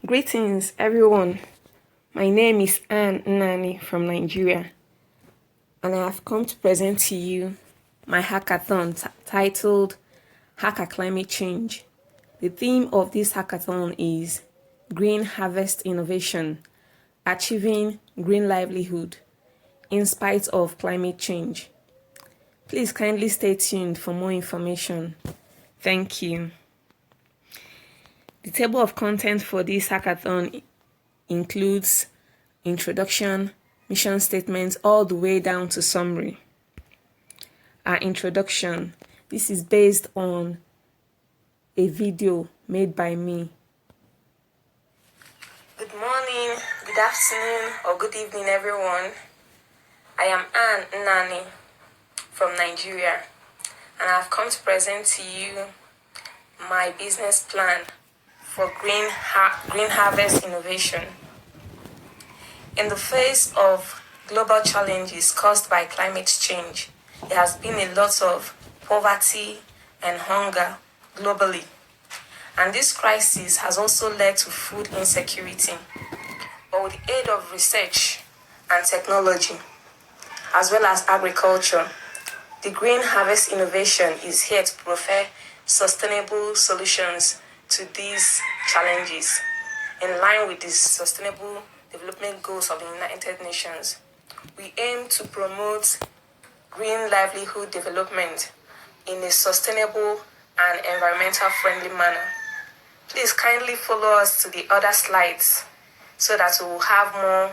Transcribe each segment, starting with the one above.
Greetings, everyone. My name is Anne Nani from Nigeria, and I have come to present to you my hackathon titled Hacker Climate Change. The theme of this hackathon is Green Harvest Innovation, Achieving Green Livelihood in Spite of Climate Change. Please kindly stay tuned for more information. Thank you. The table of content for this hackathon includes introduction, mission statements, all the way down to summary. Our introduction. This is based on a video made by me. Good morning, good afternoon, or good evening, everyone. I am Anne Nani from Nigeria, and I've come to present to you my business plan for green harvest innovation. In the face of global challenges caused by climate change, there has been a lot of poverty and hunger globally. And this crisis has also led to food insecurity. But with the aid of research and technology, as well as agriculture, the green harvest innovation is here to provide sustainable solutions to these challenges in line with the Sustainable Development Goals of the United Nations. We aim to promote green livelihood development in a sustainable and environmental friendly manner. Please kindly follow us to the other slides so that we will have more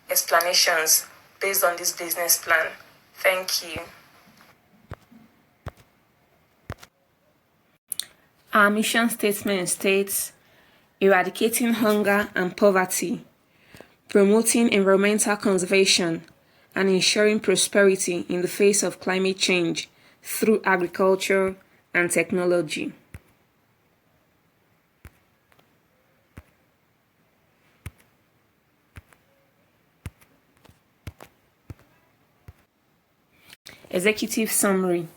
explanations based on this business plan. Thank you. Our mission statement states, eradicating hunger and poverty, promoting environmental conservation, and ensuring prosperity in the face of climate change through agriculture and technology. Executive summary.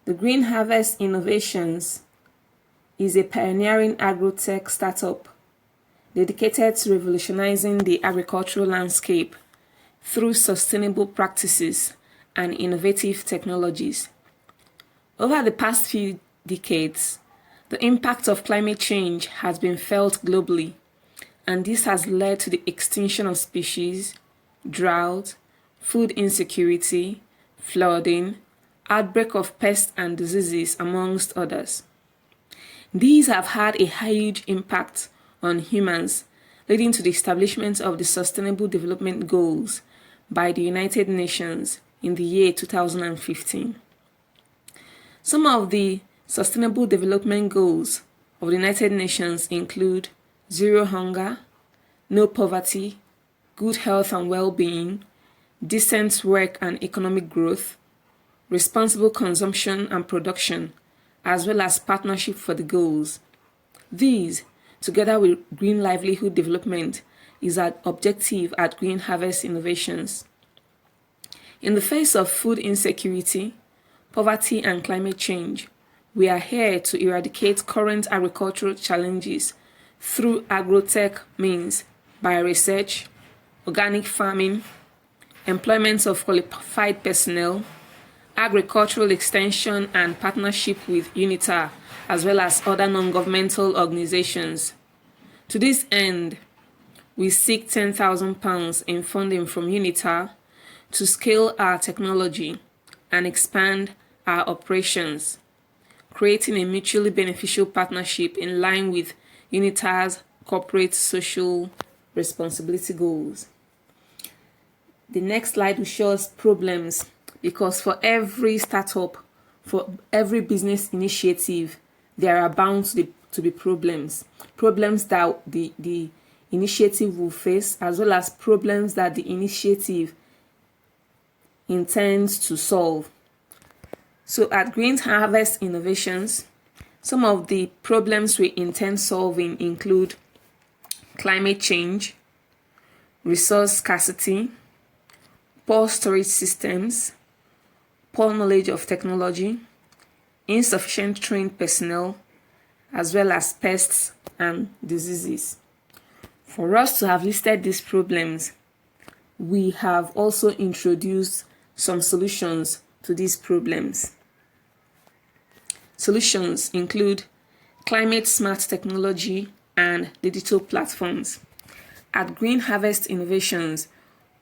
The Green Harvest Innovations is a pioneering agro-tech startup dedicated to revolutionizing the agricultural landscape through sustainable practices and innovative technologies. Over the past few decades, the impact of climate change has been felt globally, and this has led to the extinction of species, drought, food insecurity, flooding, outbreak of pests and diseases, amongst others. These have had a huge impact on humans, leading to the establishment of the Sustainable Development Goals by the United Nations in the year 2015. Some of the Sustainable Development Goals of the United Nations include zero hunger, no poverty, good health and well-being, decent work and economic growth, responsible consumption and production, as well as partnership for the goals. These, together with green livelihood development, is our objective at Green Harvest Innovations. In the face of food insecurity, poverty, and climate change, we are here to eradicate current agricultural challenges through agro-tech means by research, organic farming, employment of qualified personnel, agricultural extension, and partnership with UNITAR, as well as other non-governmental organizations. To this end, we seek £10,000 in funding from UNITAR to scale our technology and expand our operations, creating a mutually beneficial partnership in line with UNITAR's corporate social responsibility goals. The next slide will show us problems, because for every startup, for every business initiative, there are bound to be problems that the initiative will face, as well as problems that the initiative intends to solve. So at Green Harvest Innovations, some of the problems we intend solving include climate change, resource scarcity, poor storage systems, poor knowledge of technology, insufficient trained personnel, as well as pests and diseases. For us to have listed these problems, we have also introduced some solutions to these problems. Solutions include climate smart technology and digital platforms. At Green Harvest Innovations,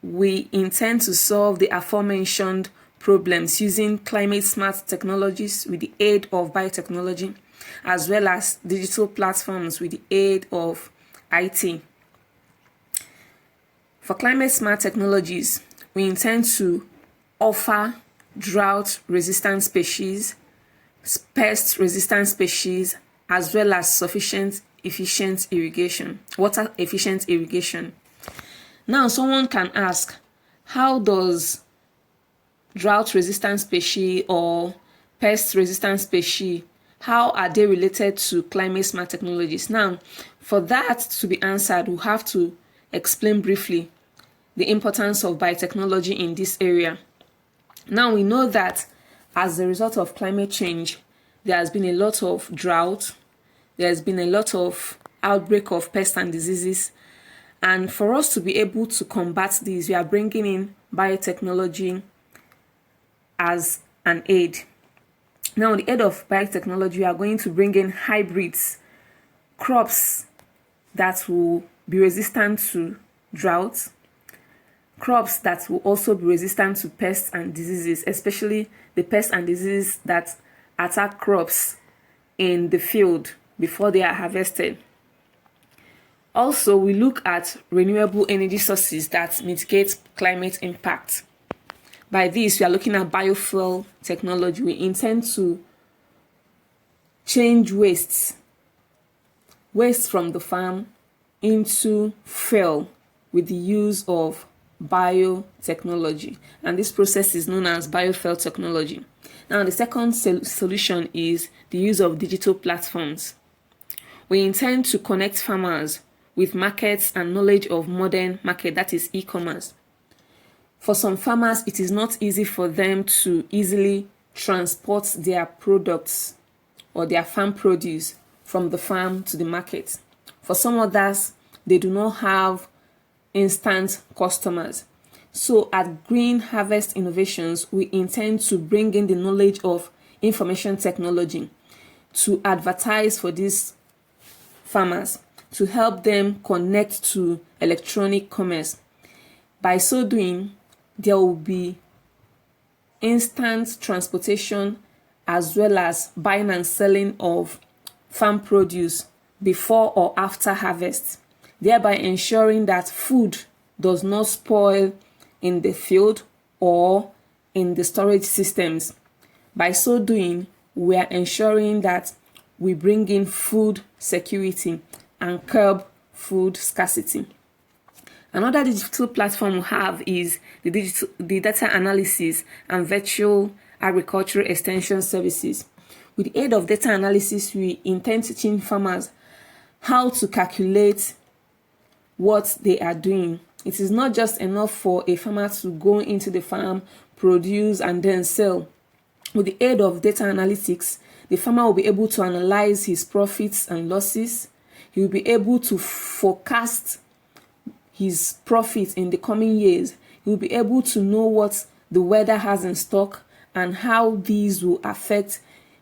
we intend to solve the aforementioned problems using climate smart technologies with the aid of biotechnology, as well as digital platforms with the aid of IT. For climate smart technologies, we intend to offer drought-resistant species, pest-resistant species, as well as efficient irrigation, water-efficient irrigation. Now, someone can ask, how does drought-resistant species or pest-resistant species, how are they related to climate smart technologies? Now, for that to be answered, we have to explain briefly the importance of biotechnology in this area. Now, we know that as a result of climate change, there has been a lot of drought, there has been a lot of outbreak of pests and diseases, and for us to be able to combat these, we are bringing in biotechnology as an aid. Now, with the aid of biotechnology, we are going to bring in hybrids, crops that will be resistant to drought, crops that will also be resistant to pests and diseases, especially the pests and diseases that attack crops in the field before they are harvested. Also, we look at renewable energy sources that mitigate climate impact. By this, we are looking at biofuel technology. We intend to change waste from the farm into fuel with the use of biotechnology, and this process is known as biofuel technology. Now, the second solution is the use of digital platforms. We intend to connect farmers with markets and knowledge of modern market, that is e-commerce. For some farmers, it is not easy for them to easily transport their products or their farm produce from the farm to the market. For some others, they do not have instant customers. So at Green Harvest Innovations, we intend to bring in the knowledge of information technology to advertise for these farmers, to help them connect to electronic commerce. By so doing, there will be instant transportation as well as buying and selling of farm produce before or after harvest, thereby ensuring that food does not spoil in the field or in the storage systems. By so doing, we are ensuring that we bring in food security and curb food scarcity. Another digital platform we have is the data analysis and virtual agricultural extension services. With the aid of data analysis, we intend to teach farmers how to calculate what they are doing. It is not just enough for a farmer to go into the farm, produce, and then sell. With the aid of data analytics, the farmer will be able to analyze his profits and losses. He will be able to forecast his profits in the coming years. He will be able to know what the weather has in stock and how these will affect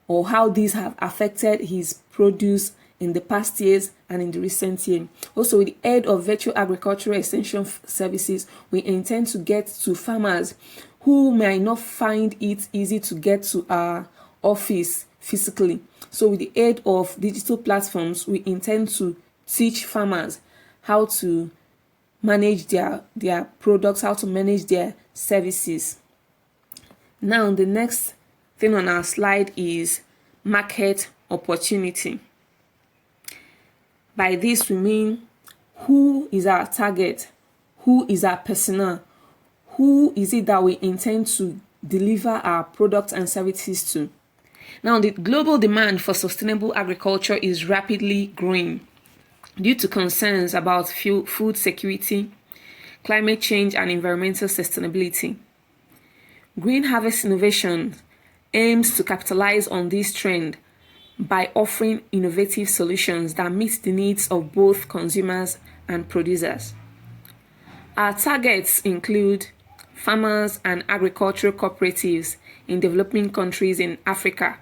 or how these have affected his produce in the past years and in the recent year. Also, with the aid of virtual agricultural extension services, we intend to get to farmers who might not find it easy to get to our office physically. So with the aid of digital platforms, we intend to teach farmers how to manage their products, how to manage their services. Now, the next thing on our slide is market opportunity. By this, we mean who is our target, who is our persona, who is it that we intend to deliver our products and services to. Now, the global demand for sustainable agriculture is rapidly growing due to concerns about food security, climate change, and environmental sustainability. Green Harvest Innovation aims to capitalize on this trend by offering innovative solutions that meet the needs of both consumers and producers. Our targets include farmers and agricultural cooperatives in developing countries in Africa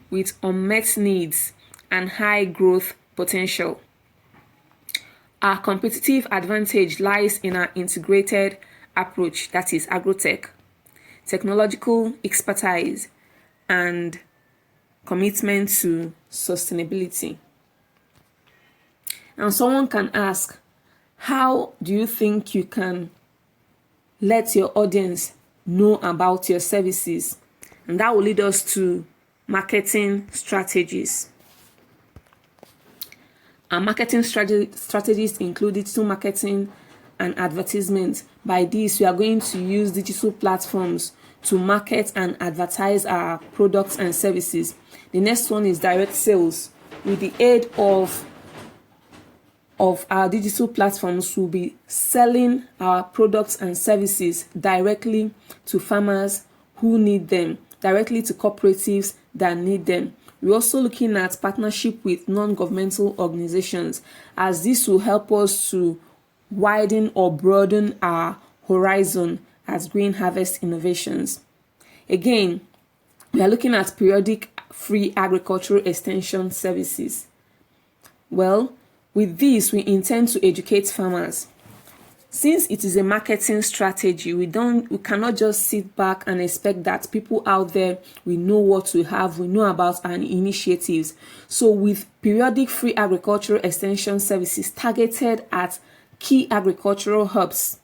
with unmet needs and high growth potential. Our competitive advantage lies in our integrated approach, that is agrotech, technological expertise, and commitment to sustainability. And someone can ask, how do you think you can let your audience know about your services? And that will lead us to marketing strategies. Our marketing strategies include digital marketing and advertisement. By this, we are going to use digital platforms to market and advertise our products and services. The next one is direct sales. With the aid of our digital platforms, we'll be selling our products and services directly to farmers who need them, directly to cooperatives that need them. We're also looking at partnership with non-governmental organizations, as this will help us to widen or broaden our horizon as Green Harvest Innovations. Again, we are looking at periodic free agricultural extension services. Well, with this, we intend to educate farmers. Since it is a marketing strategy, we cannot just sit back and expect that people out there will know what we have, we know about our initiatives. So with periodic free agricultural extension services targeted at key agricultural hubs,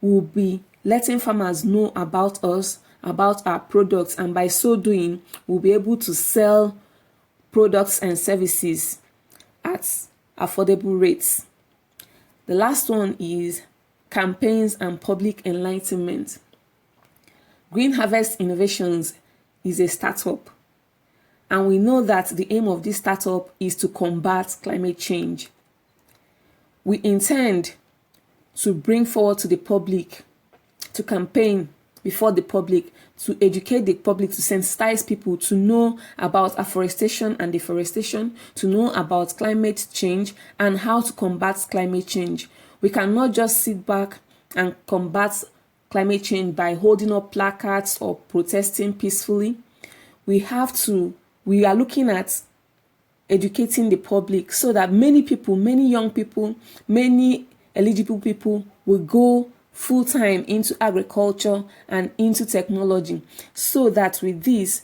we'll be letting farmers know about us, about our products, and by so doing, we'll be able to sell products and services at affordable rates. The last one is campaigns and public enlightenment. Green Harvest Innovations is a startup, and we know that the aim of this startup is to combat climate change. We intend to bring forward to the public, to campaign before the public, to educate the public, to sensitize people to know about afforestation and deforestation, to know about climate change and how to combat climate change. We cannot just sit back and combat climate change by holding up placards or protesting peacefully. We are looking at educating the public so that many people, many young people, many eligible people will go full-time into agriculture and into technology, so that with this,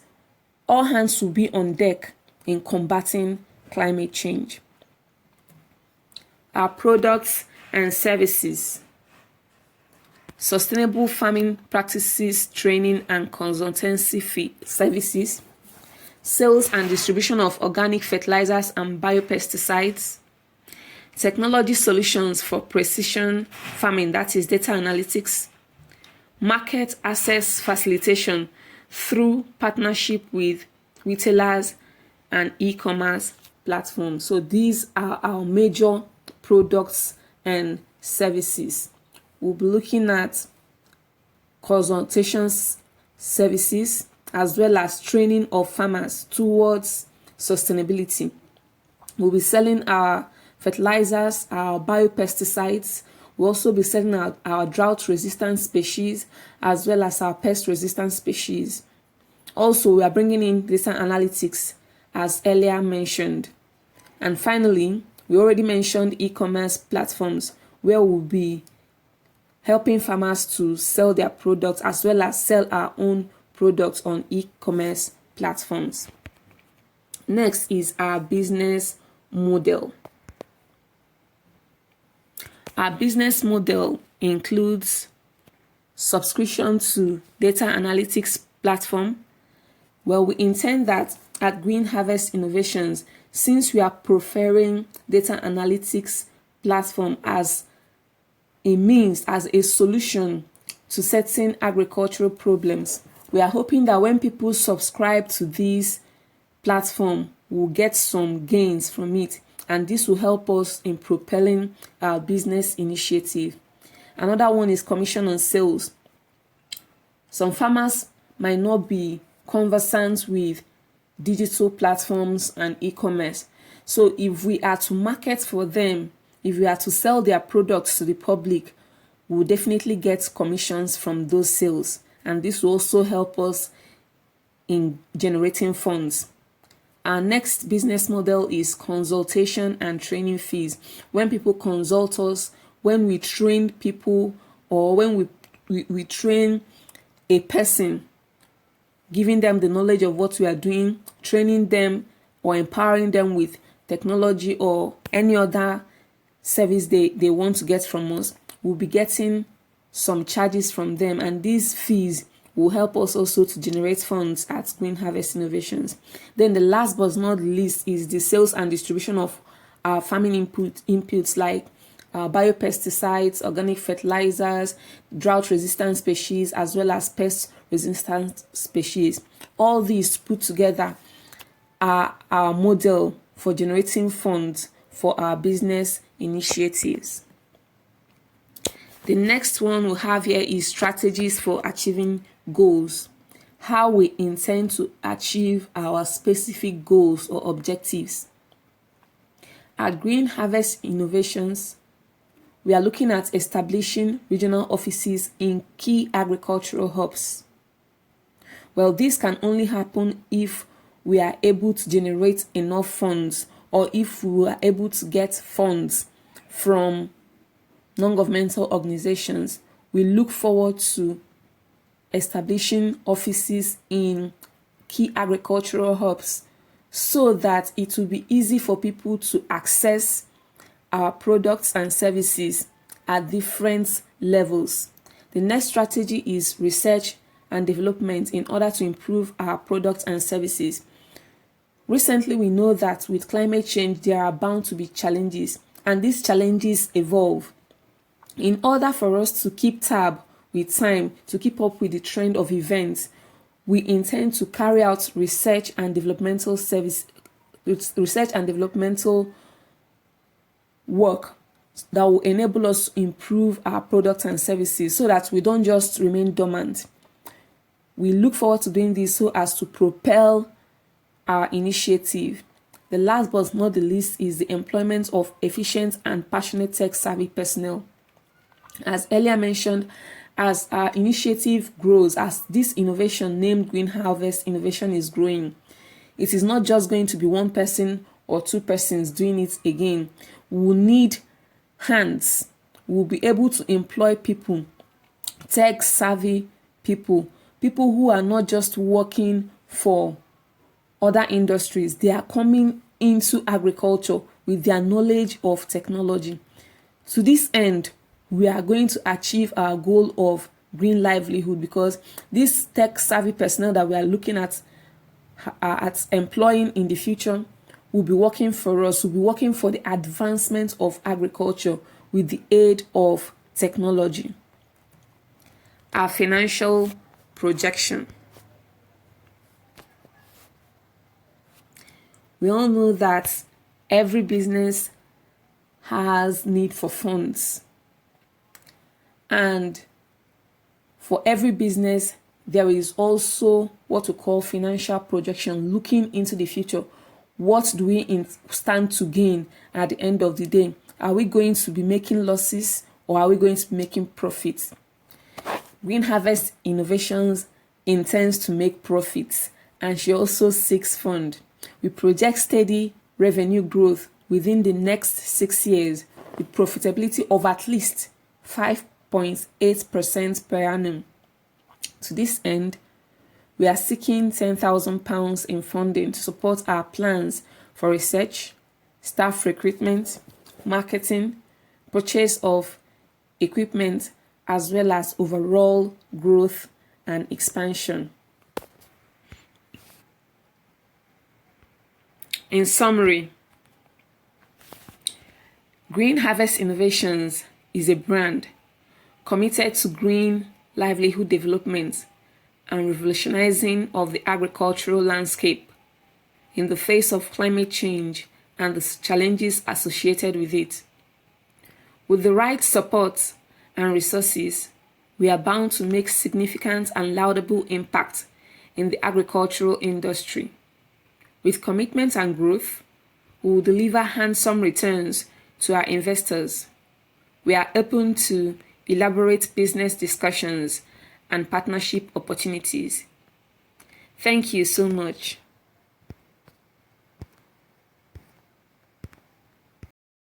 all hands will be on deck in combating climate change. Our products and services: sustainable farming practices, training and consultancy services, sales and distribution of organic fertilizers and biopesticides, technology solutions for precision farming, that is data analytics, market access facilitation through partnership with retailers and e-commerce platforms. So these are our major products and services. We'll be looking at consultations services as well as training of farmers towards sustainability. We'll be selling our fertilizers, our biopesticides. We'll also be selling our drought-resistant species as well as our pest-resistant species. Also, we are bringing in data analytics as earlier mentioned. And finally, we already mentioned e-commerce platforms where we'll be helping farmers to sell their products as well as sell our own products on e-commerce platforms. Next is our business model. Our business model includes subscription to data analytics platform. Well, we intend that at Green Harvest Innovations, since we are preferring data analytics platform as a means, as a solution to certain agricultural problems, we are hoping that when people subscribe to this platform, we'll get some gains from it, and this will help us in propelling our business initiative. Another one is commission on sales. Some farmers might not be conversant with digital platforms and e-commerce. So if we are to market for them, if we are to sell their products to the public, we will definitely get commissions from those sales, and this will also help us in generating funds. Our next business model is consultation and training fees. When people consult us, when we train people, or when we train a person, giving them the knowledge of what we are doing, training them or empowering them with technology or any other service they want to get from us, we'll be getting some charges from them, and these fees will help us also to generate funds at Green Harvest Innovations. Then the last but not least is the sales and distribution of our farming inputs like biopesticides, organic fertilizers, drought-resistant species, as well as pest-resistant species. All these put together are our model for generating funds for our business initiatives. The next one we have here is strategies for achieving goals. How we intend to achieve our specific goals or objectives. At Green Harvest Innovations, we are looking at establishing regional offices in key agricultural hubs. Well, this can only happen if we are able to generate enough funds, or if we are able to get funds from non-governmental organizations. We look forward to establishing offices in key agricultural hubs so that it will be easy for people to access our products and services at different levels. The next strategy is research and development in order to improve our products and services. Recently, we know that with climate change, there are bound to be challenges, and these challenges evolve. In order for us to keep tab with time, to keep up with the trend of events, we intend to carry out research and developmental work that will enable us to improve our products and services so that we don't just remain dormant. We look forward to doing this so as to propel our initiative. The last but not the least is the employment of efficient and passionate tech-savvy personnel. As earlier mentioned, as our initiative grows, as this innovation named Green Harvest Innovation is growing, it is not just going to be one person or two persons doing it again. We will need hands. We will be able to employ people, tech-savvy people who are not just working for other industries. They are coming into agriculture with their knowledge of technology. To this end, we are going to achieve our goal of green livelihood, because this tech-savvy personnel that we are looking at employing in the future will be working for us, will be working for the advancement of agriculture with the aid of technology. Our financial projection. We all know that every business has need for funds. And for every business, there is also what we call financial projection, looking into the future. What do we stand to gain at the end of the day? Are we going to be making losses, or are we going to be making profits? Green Harvest Innovations intends to make profits, and she also seeks fund. We project steady revenue growth within the next 6 years with profitability of at least 5.8% per annum. To this end, we are seeking £10,000 in funding to support our plans for research, staff recruitment, marketing, purchase of equipment, as well as overall growth and expansion. In summary, Green Harvest Innovations is a brand committed to green livelihood development and revolutionizing of the agricultural landscape in the face of climate change and the challenges associated with it. With the right support and resources, we are bound to make significant and laudable impact in the agricultural industry. With commitment and growth, we will deliver handsome returns to our investors. We are open to elaborate business discussions and partnership opportunities. Thank you so much.